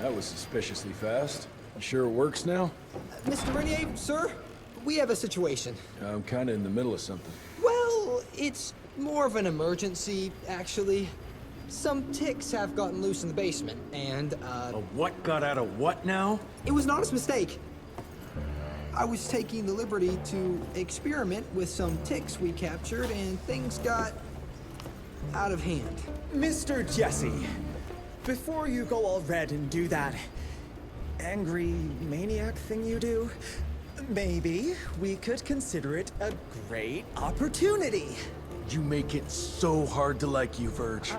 That was suspiciously fast. You sure it works now? Mr. Renier, sir, we have a situation. I'm kinda in the middle of something. Well, it's more of an emergency, actually. Some ticks have gotten loose in the basement, and, A what got out of what now? it was an honest mistake. I was taking the liberty to experiment with some ticks we captured, and things got out of hand. Mr. Jesse, before you go all red and do that angry maniac thing you do, maybe we could consider it a great opportunity. You make it so hard to like you, Verge.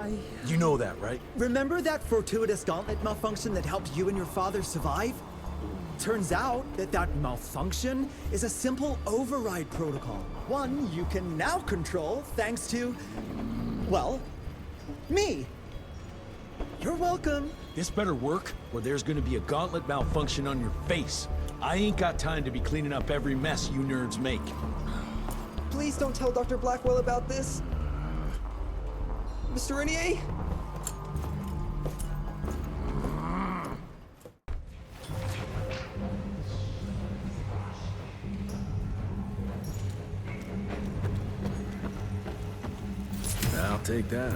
You know that, right? Remember that fortuitous gauntlet malfunction that helped you and your father survive? Turns out that malfunction is a simple override protocol. One you can now control thanks to, well, me. You're welcome. This better work, or there's gonna be a gauntlet malfunction on your face. I ain't got time to be cleaning up every mess you nerds make. Please don't tell Dr. Blackwell about this. Mr. Renier? I'll take that.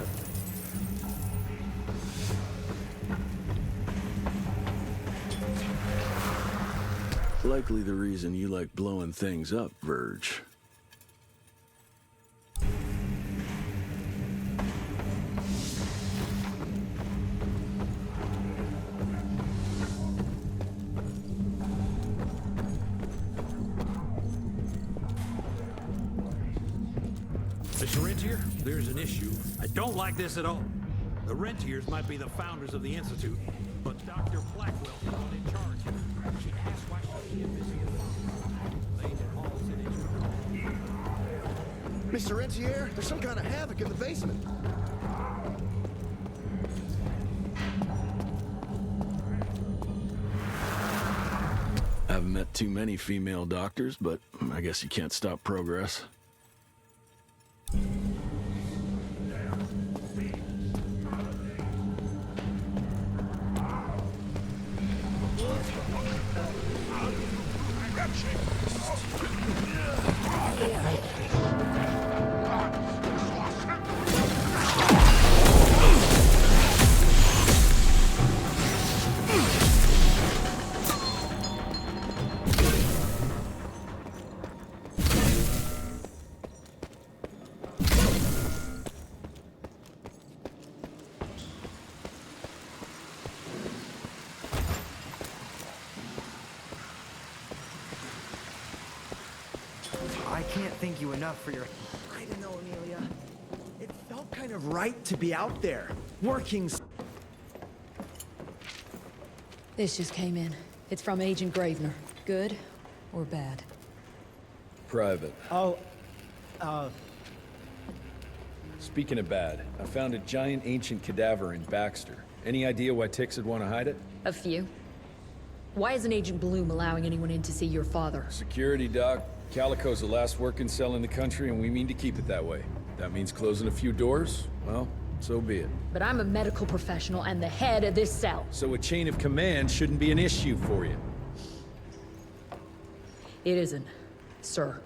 Likely the reason you like blowing things up, Verge. Mr. Rentier, there's an issue. I don't like this at all. The Rentiers might be the founders of the Institute, but Dr. Blackwell is not in charge. She asked why she is busy at the Lady Hall said it's Mr. Rentier, there's some kind of havoc in the basement. I haven't met too many female doctors, but I guess you can't stop progress. I can't thank you enough for your... I don't know, Amelia. It felt kind of right to be out there, working... This just came in. It's from Agent Gravener. Good or bad? Private. Oh, Speaking of bad, I found a giant ancient cadaver in Baxter. Any idea why ticks would want to hide it? A few. Why isn't Agent Bloom allowing anyone in to see your father? Security, Doc. Calico's the last working cell in the country, and we mean to keep it that way. That means closing a few doors? Well, so be it. But I'm a medical professional and the head of this cell. So a chain of command shouldn't be an issue for you. It isn't, sir.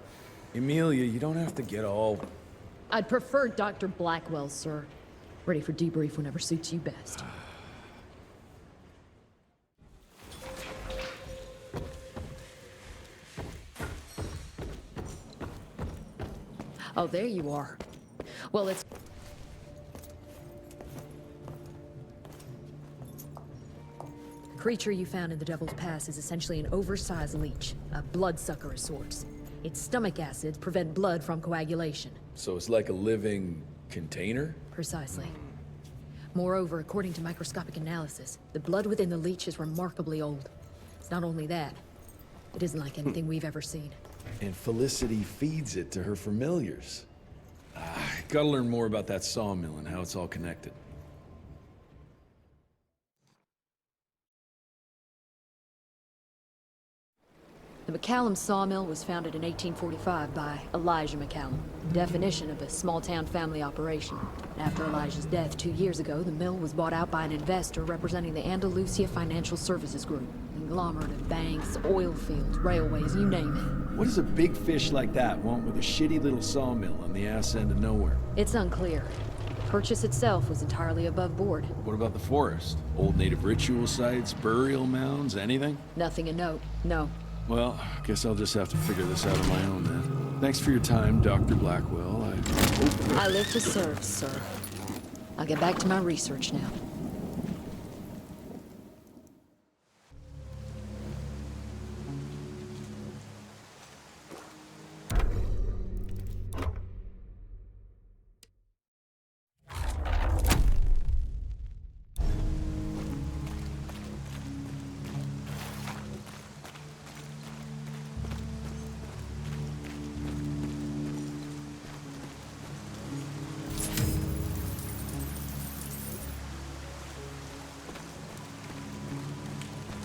Emilia, you don't have to get all... I'd prefer Dr. Blackwell, sir. Ready for debrief whenever suits you best. Oh, there you are. Well, it's... The creature you found in the Devil's Pass is essentially an oversized leech, a bloodsucker of sorts. Its stomach acids prevent blood from coagulation. So it's like a living container? Precisely. Moreover, according to microscopic analysis, the blood within the leech is remarkably old. It's not only that, it isn't like anything we've ever seen. And Felicity feeds it to her familiars. Gotta learn more about that sawmill and how it's all connected. The The McCallum sawmill was founded in 1845 by Elijah McCallum, definition of a small-town family operation. After Elijah's death 2 years ago, the mill was bought out by an investor representing the Andalusia Financial Services Group. Conglomerate of banks, oil fields, railways, you name it. What does a big fish like that want with a shitty little sawmill on the ass end of nowhere? It's unclear. The purchase itself was entirely above board. What about the forest? Old native ritual sites, burial mounds, anything? Nothing of note, no. Well, guess I'll just have to figure this out on my own then. Thanks for your time, Dr. Blackwell. I live to serve, sir. I'll get back to my research now.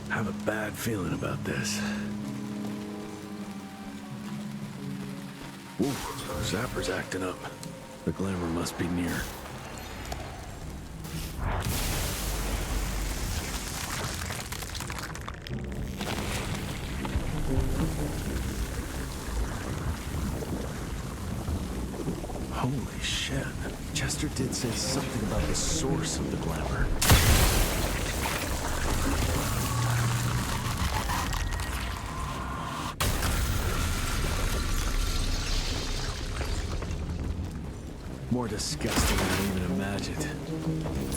I have a bad feeling about this. Ooh, Zapper's acting up. The glamour must be near. Holy shit. Chester did say something about the source of the glamour. More disgusting than I even imagined.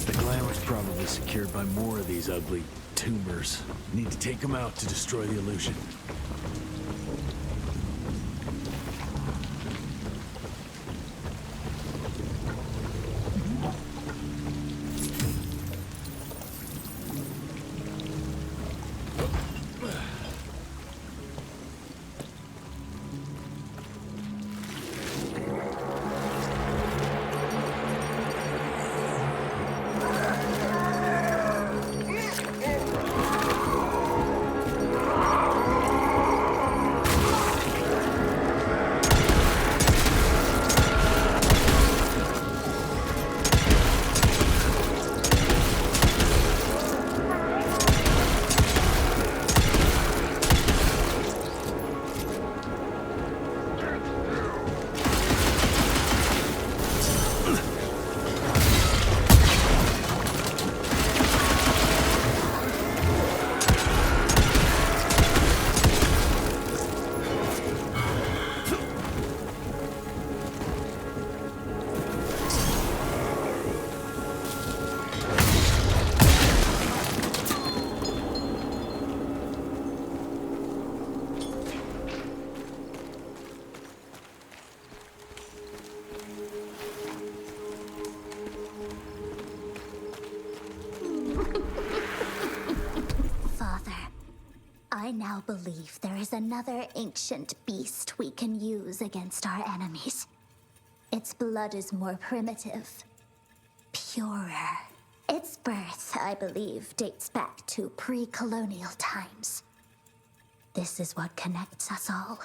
The glamour's probably secured by more of these ugly tumors. Need to take them out to destroy the illusion. I now believe there is another ancient beast we can use against our enemies. Its blood is more primitive, purer. Its birth, I believe, dates back to pre-colonial times. This is what connects us all.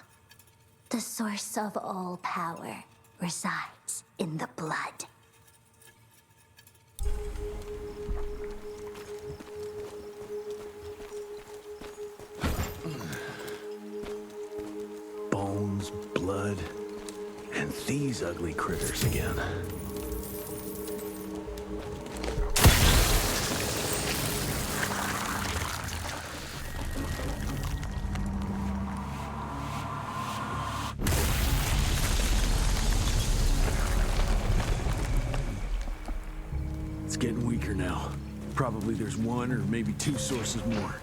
The source of all power resides in the blood. Bones, blood, and these ugly critters again. It's getting weaker now. Probably there's one or maybe two sources more.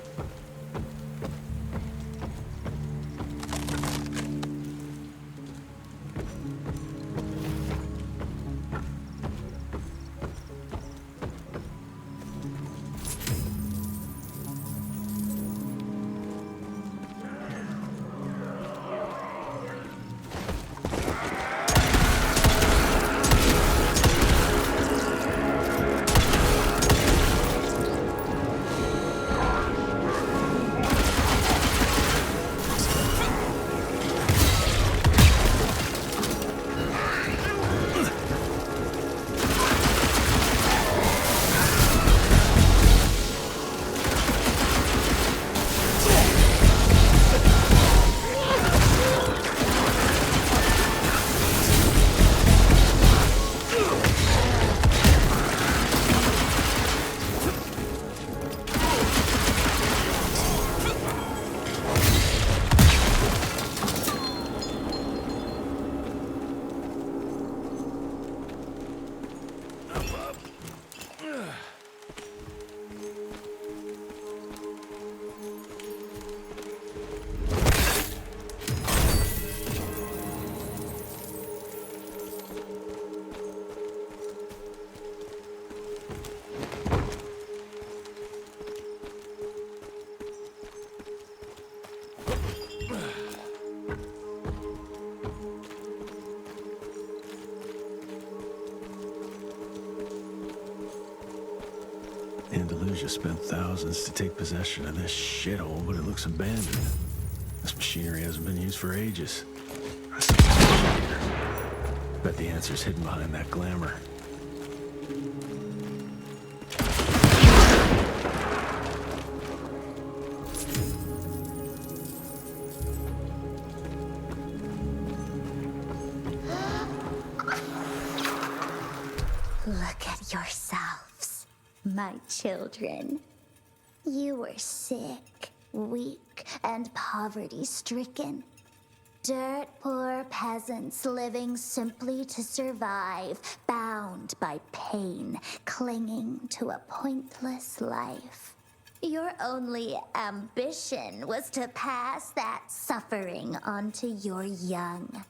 Andalusia spent thousands to take possession of this shithole, but it looks abandoned. This machinery hasn't been used for ages. Bet the answer's hidden behind that glamour. Look at yourselves, my children. You were sick, weak, and poverty-stricken. Dirt poor peasants living simply to survive, bound by pain, clinging to a pointless life. Your only ambition was to pass that suffering on to your young.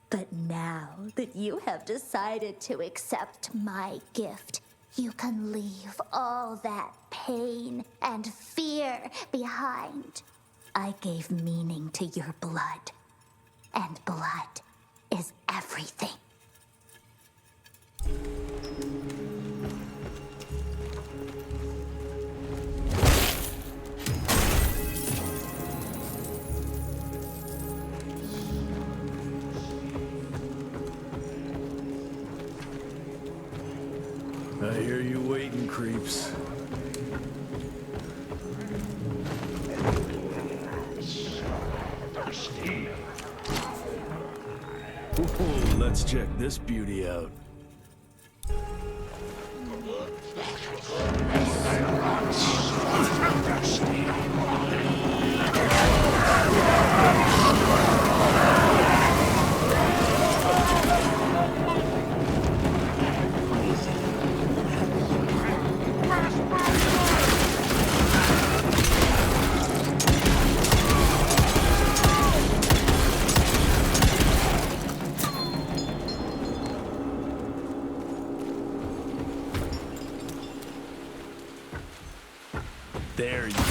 But now that you have decided to accept my gift, you can leave all that pain and fear behind. I gave meaning to your blood, and blood is everything. I hear you waiting, creeps. Ooh, let's check this beauty out. There you are.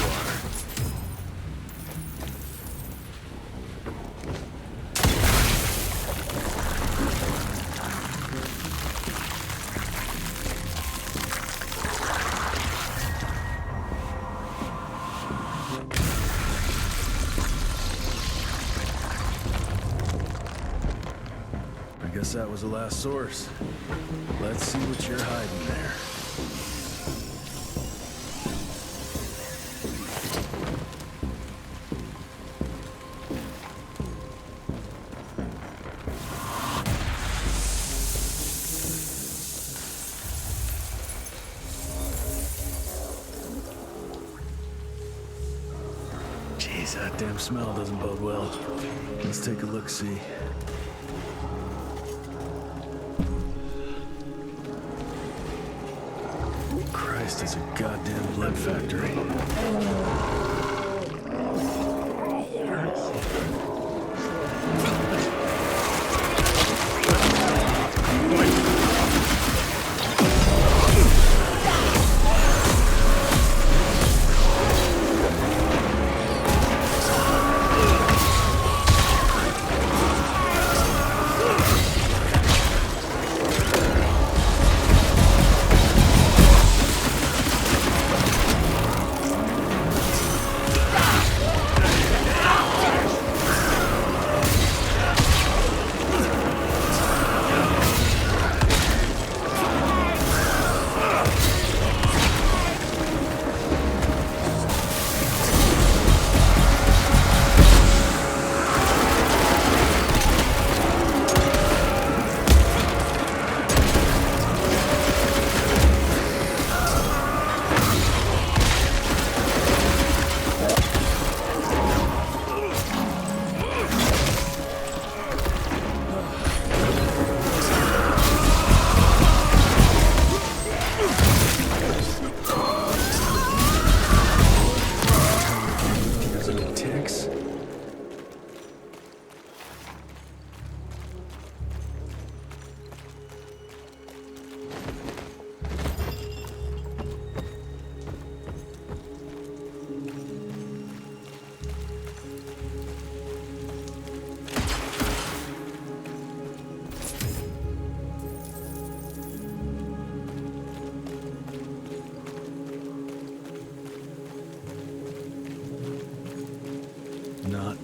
I guess that was the last source. Let's see what you're hiding there. Jeez, that damn smell doesn't bode well. Let's take a look-see. Christ, it's a goddamn blood factory.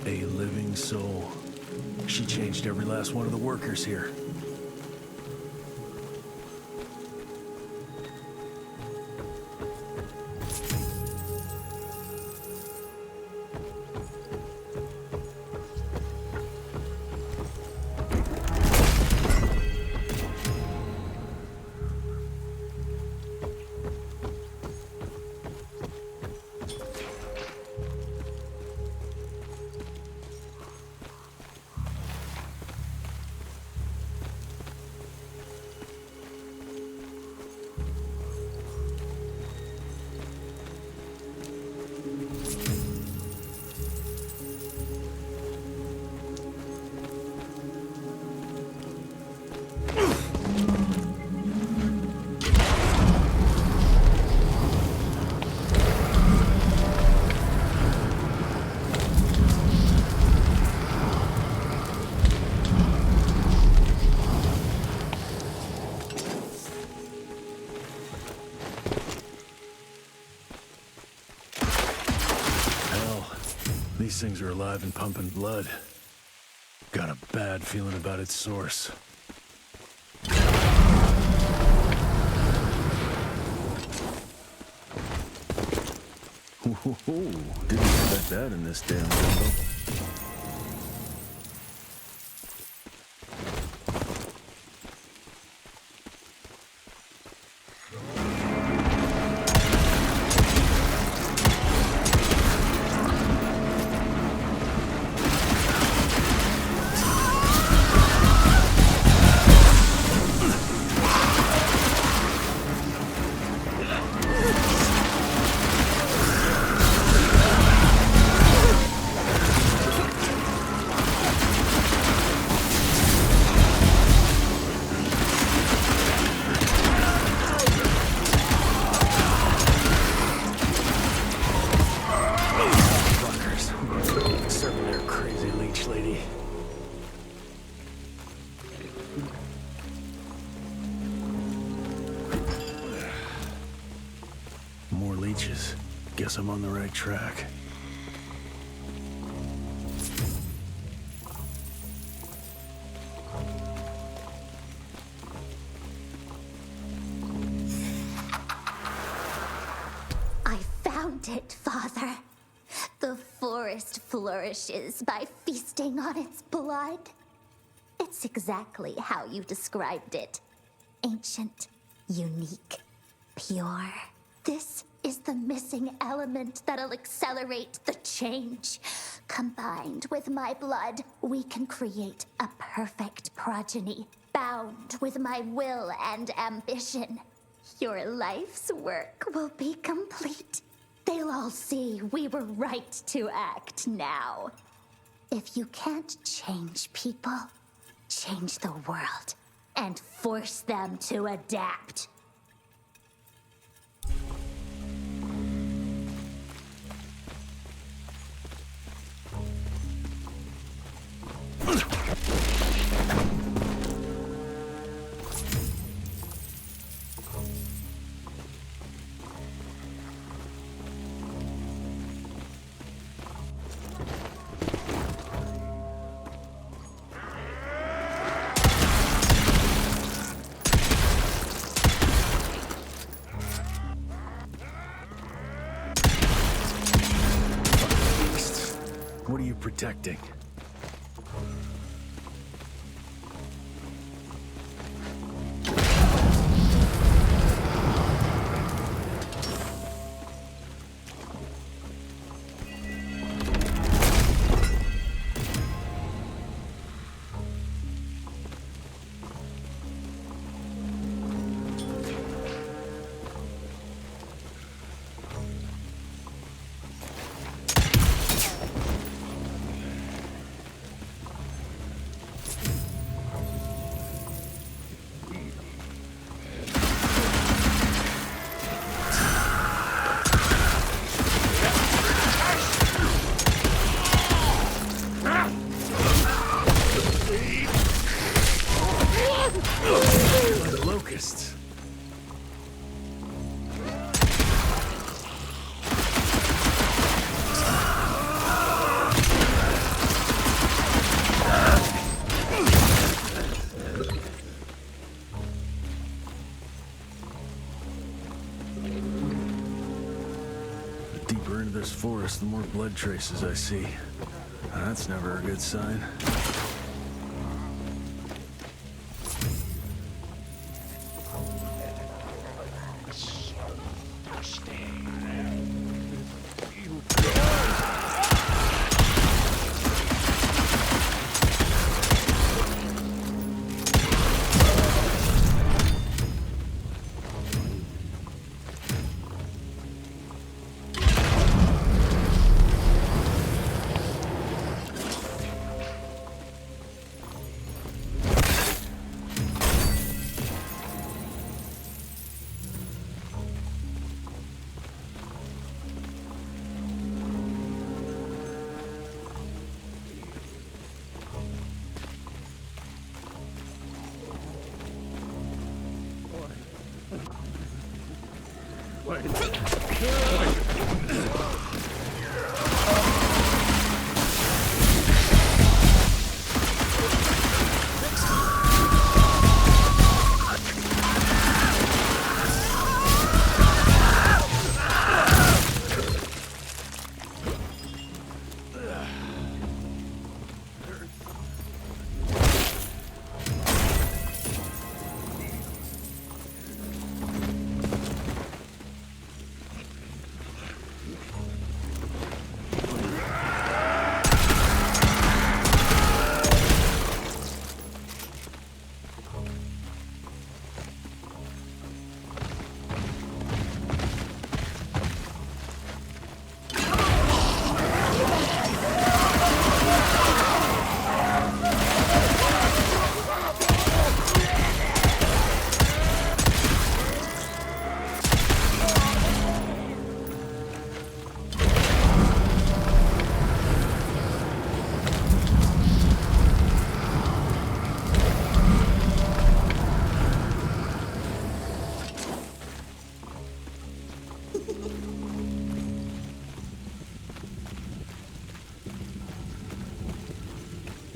A living soul. She changed every last one of the workers here. These things are alive and pumping blood. Got a bad feeling about its source. Ooh, didn't expect that in this damn jungle. Guess I'm on the right track. I found it, Father. The forest flourishes by feasting on its blood. It's exactly how you described it. Ancient, unique, pure. This is the missing element that'll accelerate the change. Combined with my blood, we can create a perfect progeny, bound with my will and ambition. Your life's work will be complete. They'll all see we were right to act now. If you can't change people, change the world and force them to adapt. What are you protecting? Deeper into this forest, the more blood traces I see. That's never a good sign.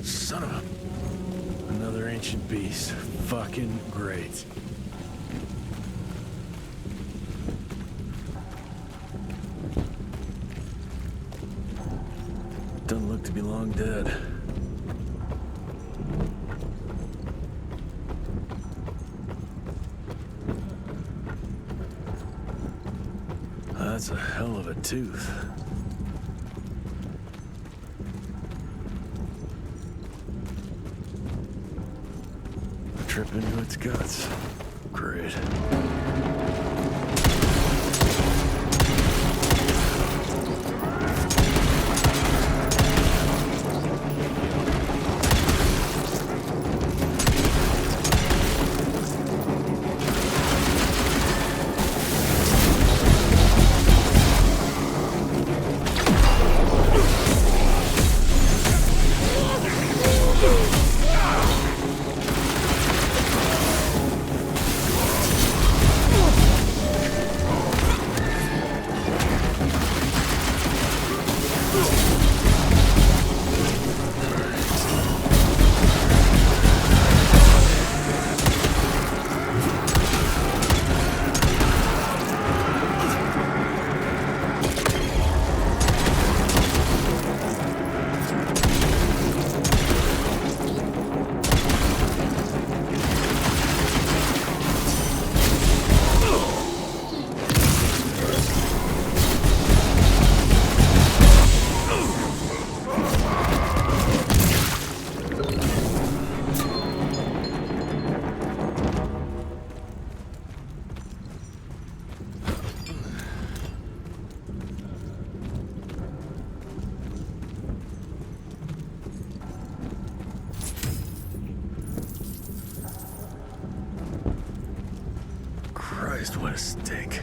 Son of a... Another ancient beast. Fucking great. Doesn't look to be long dead. That's a hell of a tooth. Trip into its guts. Great. Christ, what a stink.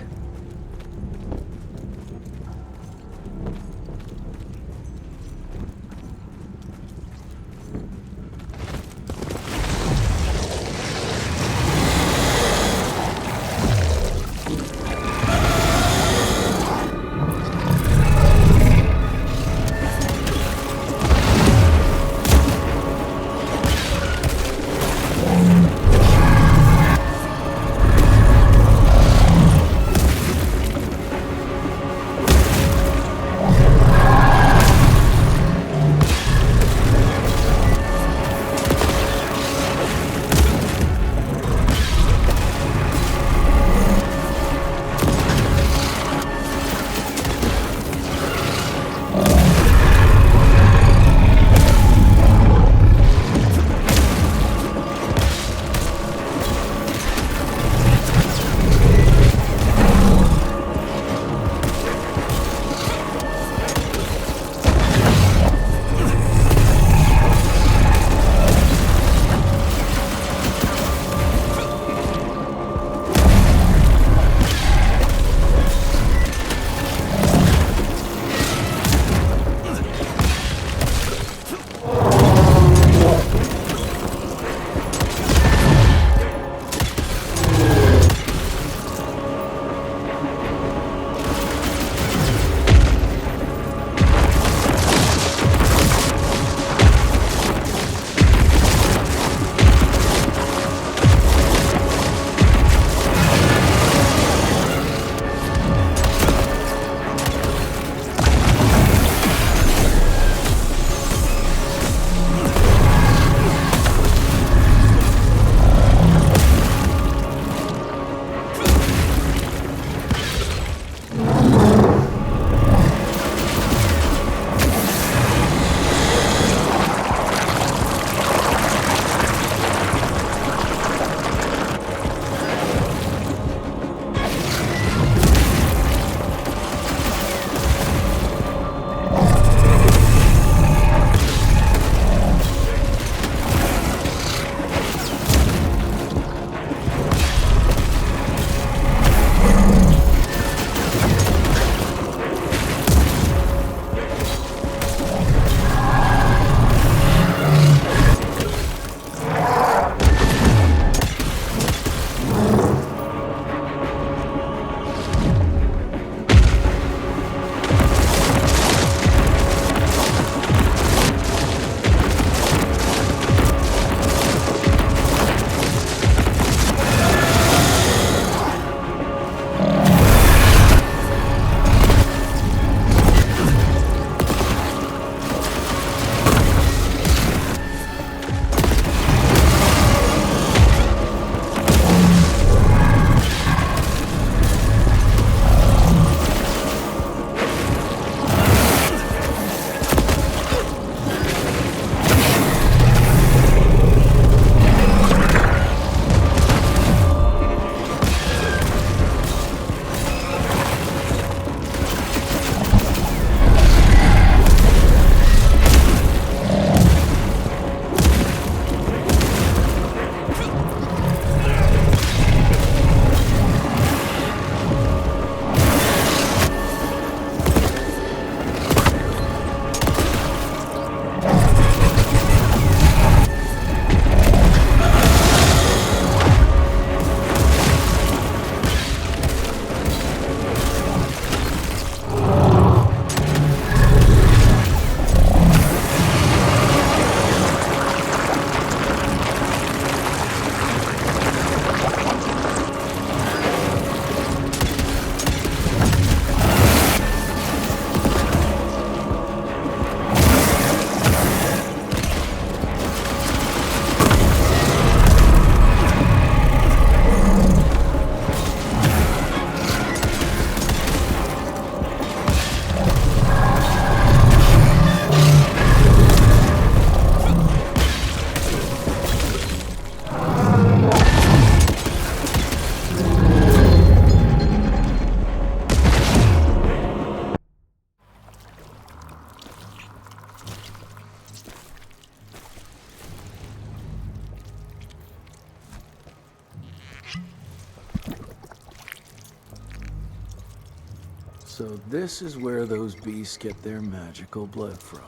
So this is where those beasts get their magical blood from.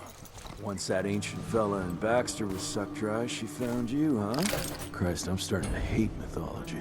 Once that ancient fella in Baxter was sucked dry, she found you, huh? Christ, I'm starting to hate mythology.